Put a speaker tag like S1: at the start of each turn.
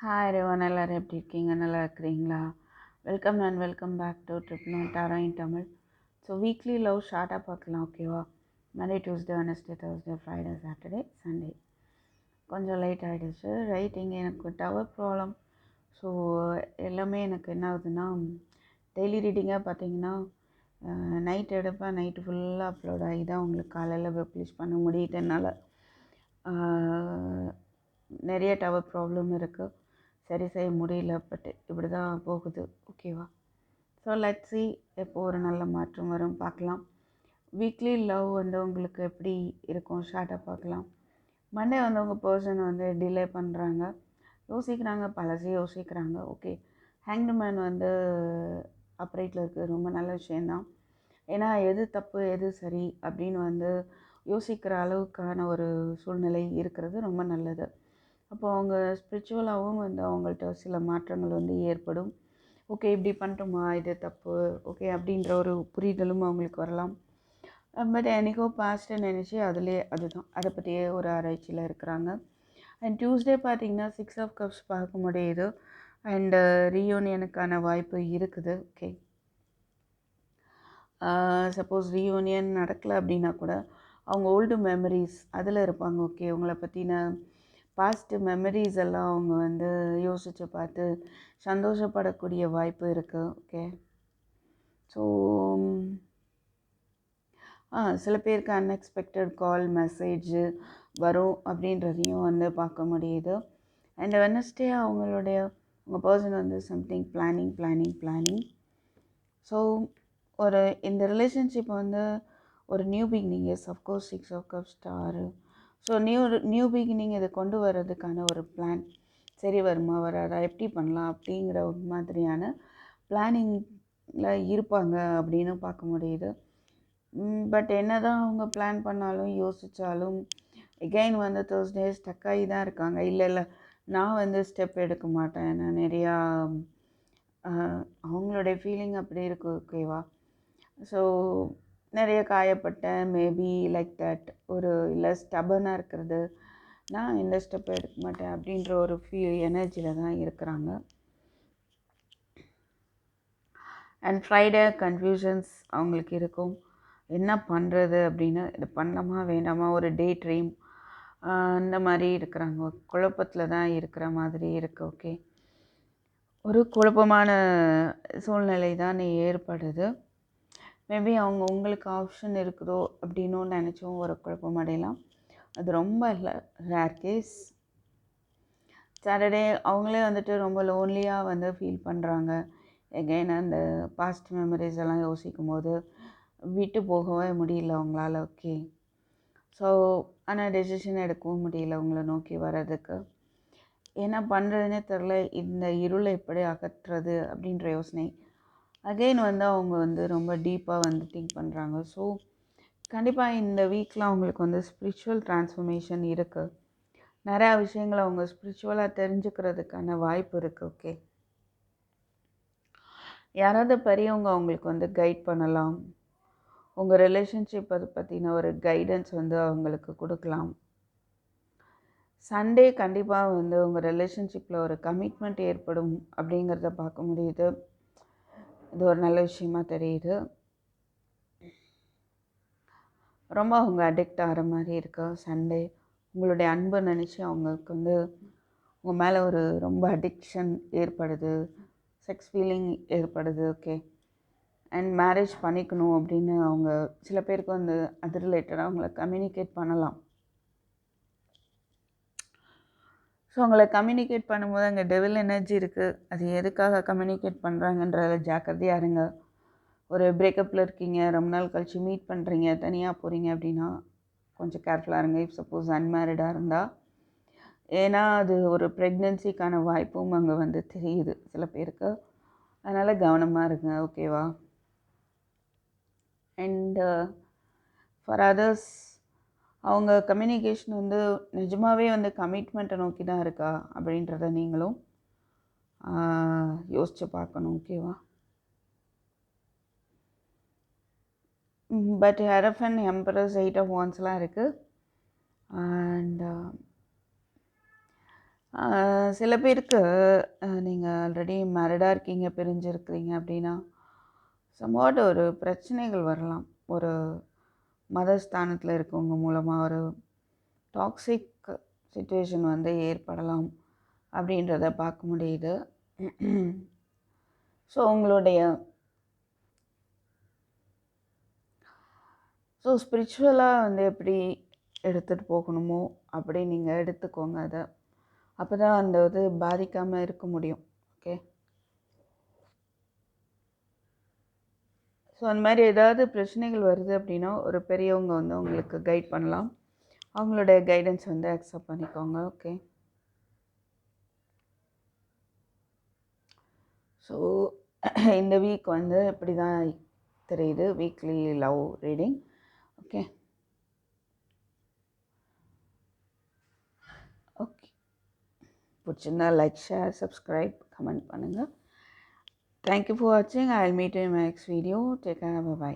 S1: Hi everyone, எல்லாரும் எப்படி இருக்கீங்க? நல்லா இருக்கிறீங்களா? Welcome and welcome back to trip note டாரா in Tamil. So weekly love ஷார்ட்டாக பார்க்கலாம், ஓகேவா? Monday, Tuesday, Wednesday, Thursday, Friday, Saturday, Sunday. கொஞ்சம் லேட் ஆகிடுச்சு. ரைட், இங்கே எனக்கு டவர் ப்ராப்ளம். ஸோ எல்லாமே எனக்கு என்ன ஆகுதுன்னா, டெய்லி ரீடிங்காக பார்த்தீங்கன்னா நைட் எடுப்பேன், நைட்டு ஃபுல்லாக அப்லோட் ஆகி தான் உங்களுக்கு காலையில் பப்ளிஷ் பண்ண முடியுது. என்னால் நிறைய டவர் ப்ராப்ளம் இருக்குது, சரி செய்ய முடியல. பட் இப்படி தான் போகுது, ஓகேவா? ஸோ லெட்ஸ் சி எப்போ ஒரு நல்ல மாற்றம் வரும், பார்க்கலாம். வீக்லி லவ் வந்து உங்களுக்கு எப்படி இருக்கும் ஷார்ட்டாக பார்க்கலாம். மண்டே வந்து உங்கள் பர்சன் வந்து டிலே பண்ணுறாங்க, யோசிக்கிறாங்க, பழசே யோசிக்கிறாங்க. ஓகே, ஹேங்க்டு மேன் வந்து அப்ரைட்டில் இருக்குது, ரொம்ப நல்ல விஷயந்தான். ஏன்னா எது தப்பு எது சரி அப்படின்னு வந்து யோசிக்கிற அளவுக்கான ஒரு சூழ்நிலை இருக்கிறது ரொம்ப நல்லது. அப்போ அவங்க ஸ்பிரிச்சுவலாகவும் வந்து அவங்கள்ட்ட சில மாற்றங்கள் வந்து ஏற்படும். ஓகே, இப்படி பண்ணிட்டோமா, இது தப்பு, ஓகே அப்படின்ற ஒரு புரிதலும் அவங்களுக்கு வரலாம். பட் எனக்கோ பாஸ்ட்டை நினச்சி அதுதான் அதை பற்றியே ஒரு ஆராய்ச்சியில் இருக்கிறாங்க. அண்ட் டியூஸ்டே பார்த்திங்கன்னா 6 ஆஃப் கப்ஸ் பார்க்க முடியுது. அண்டு ரீயூனியனுக்கான வாய்ப்பு இருக்குது. ஓகே, சப்போஸ் ரீயூனியன் நடக்கலை அப்படின்னா கூட அவங்க ஓல்டு மெமரிஸ் அதில் இருப்பாங்க. ஓகே, உங்களை பற்றின பாஸ்ட்டு மெமரிஸ் எல்லாம் அவங்க வந்து யோசித்து பார்த்து சந்தோஷப்படக்கூடிய வாய்ப்பு இருக்குது. ஓகே, ஸோ சில பேருக்கு அன்எக்ஸ்பெக்டட் கால் மெசேஜ் வரும் அப்படின்றதையும் வந்து பார்க்க முடியுது. அண்ட் வெனஸ்டே உங்கள் பர்சன் வந்து சம்திங் பிளானிங். ஸோ ஒரு இந்த ரிலேஷன்ஷிப் வந்து ஒரு new beginning. Yes, of course 6 of cup star. So new beginning இதை கொண்டு வர்றதுக்கான ஒரு பிளான், சரி வருமா வராதா, எப்படி பண்ணலாம் அப்படிங்கிற ஒரு மாதிரியான பிளானிங்கில் இருப்பாங்க அப்படின்னு பார்க்க முடியுது. பட் என்ன தான் அவங்க பிளான் பண்ணாலும் யோசித்தாலும் எகெயின் வந்து தேர்ஸ்டே ஸ்டக்காகி தான் இருக்காங்க. இல்லை நான் வந்து ஸ்டெப் எடுக்க மாட்டேன், நான் நிறையா அவங்களுடைய ஃபீலிங் அப்படி இருக்கு, ஓகேவா? ஸோ நிறைய காயப்பட்டேன், மேபி லைக் தட், ஒரு இல்லை ஸ்டபனாக இருக்கிறது, நான் இந்த ஸ்டெப்பை எடுக்க மாட்டேன் அப்படின்ற ஒரு எனர்ஜியில் தான் இருக்கிறாங்க. அண்ட் ஃப்ரைடே கன்ஃபியூஷன்ஸ் அவங்களுக்கு இருக்கும், என்ன பண்ணுறது அப்படின்னு, இது பண்ணலாமா வேண்டாமா, ஒரு டே ட்ரீம் அந்த மாதிரி இருக்கிறாங்க, குழப்பத்தில் தான் இருக்கிற மாதிரி இருக்குது. ஓகே, ஒரு குழப்பமான சூழ்நிலை தான் ஏற்படுது. மேபி உங்களுக்கு ஆப்ஷன் இருக்குதோ அப்படின்னு நினச்சோம் ஒரு குழப்பம் அடையலாம். அது ரொம்ப இல்லை, ரேர் கேஸ். சாட்டர்டே அவங்களே வந்துட்டு ரொம்ப லோன்லியாக வந்து ஃபீல் பண்ணுறாங்க. எகைன் அந்த பாஸ்ட் மெமரிஸ் எல்லாம் யோசிக்கும் போது விட்டு போகவே முடியல அவங்களால. ஓகே, ஸோ ஆனால் டெசிஷன் எடுக்கவும் முடியல அவங்கள நோக்கி வர்றதுக்கு. என்ன பண்ணுறதுனே தெரில, இந்த இருளை எப்படி அகற்றுறது அப்படின்ற யோசனை அகெயின் வந்து அவங்க வந்து ரொம்ப டீப்பாக வந்து திங்க் பண்ணுறாங்க. ஸோ கண்டிப்பாக இந்த வீக்கில் அவங்களுக்கு வந்து ஸ்பிரிச்சுவல் ட்ரான்ஸ்ஃபர்மேஷன் இருக்குது. நிறையா விஷயங்களை அவங்க ஸ்பிரிச்சுவலாக தெரிஞ்சுக்கிறதுக்கான வாய்ப்பு இருக்குது. ஓகே, யாராவது பெரியவங்க அவங்களுக்கு வந்து கைட் பண்ணலாம், உங்கள் ரிலேஷன்ஷிப் அதை பற்றின ஒரு கைடன்ஸ் வந்து அவங்களுக்கு கொடுக்கலாம். சண்டே கண்டிப்பாக வந்து உங்கள் ரிலேஷன்ஷிப்பில் ஒரு கமிட்மெண்ட் ஏற்படும் அப்படிங்கிறத பார்க்க முடியுது. இது ஒரு நல்ல விஷயமா தெரியுது. ரொம்ப அவங்க அடிக்ட் ஆகிற மாதிரி இருக்கு. சண்டே உங்களுடைய அன்பை நினச்சி அவங்களுக்கு வந்து உங்கள் மேலே ஒரு ரொம்ப அடிக்ஷன் ஏற்படுது, செக்ஸ் ஃபீலிங் ஏற்படுது. ஓகே, அண்ட் மேரேஜ் பண்ணிக்கணும் அப்படின்னு அவங்க சில பேருக்கு வந்து அது ரிலேட்டடாக அவங்கள கம்யூனிகேட் பண்ணலாம். ஸோ அவங்கள கம்யூனிகேட் பண்ணும்போது அங்கே டெவில் எனர்ஜி இருக்குது. அது எதுக்காக கம்யூனிகேட் பண்ணுறாங்கன்றத ஜாக்கிரதையாக இருங்க. ஒரு பிரேக்கப்பில் இருக்கீங்க, ரொம்ப நாள் கழித்து மீட் பண்ணுறீங்க, தனியாக போகிறீங்க அப்படின்னா கொஞ்சம் கேர்ஃபுல்லாக இருங்க. இஃப் சப்போஸ் அன்மேரிடாக இருந்தால், ஏன்னா அது ஒரு ப்ரெக்னென்சிக்கான வாய்ப்பும் அங்கே வந்து தெரியுது சில பேருக்கு. அதனால் கவனமாக இருங்க, ஓகேவா? அண்டு ஃபார் அதர்ஸ் அவங்க கம்யூனிகேஷன் வந்து நிஜமாகவே வந்து கமிட்மெண்ட்டை நோக்கி தான் இருக்கா அப்படின்றத நீங்களும் யோசித்து பார்க்கணும், ஓகேவா? பட் ஹெரஃபன், எம்பரஸ், 8 ஆஃப் வான்ஸ்லாம் இருக்குது. அண்ட் சில பேருக்கு நீங்கள் ஆல்ரெடி மேரிடாக இருக்கீங்க, பிரிஞ்சிருக்கிறீங்க அப்படின்னா சம்வாட் ஒரு பிரச்சனைகள் வரலாம். ஒரு மதஸ்தானத்தில் இருக்கவங்க மூலமாக ஒரு டாக்ஸிக் சிச்சுவேஷன் வந்து ஏற்படலாம் அப்படின்றத பார்க்க முடியுது. ஸோ உங்களுடைய ஸ்பிரிச்சுவலாக வந்து எப்படி எடுத்துகிட்டு போகணுமோ அப்படி நீங்கள் எடுத்துக்கோங்க அதை. அப்போ தான் அந்த இது பாதிக்காமல் இருக்க முடியும். ஓகே, ஸோ அந்த மாதிரி ஏதாவது பிரச்சனைகள் வருது அப்படின்னா ஒரு பெரியவங்க வந்து உங்களுக்கு கைட் பண்ணலாம். அவங்களுடைய கைடன்ஸ் வந்து அக்செப்ட் பண்ணிக்கோங்க. ஓகே, ஸோ இந்த வீக் வந்து இப்படி தான் தெரியுது, weekly love reading. Okay okay, பிடிச்சிருந்தா லைக், ஷேர், சப்ஸ்கிரைப், கமெண்ட் பண்ணுங்கள். தேங்க்யூ ஃபார் வாட்சிங். I will meet you in my next video. Take care, by.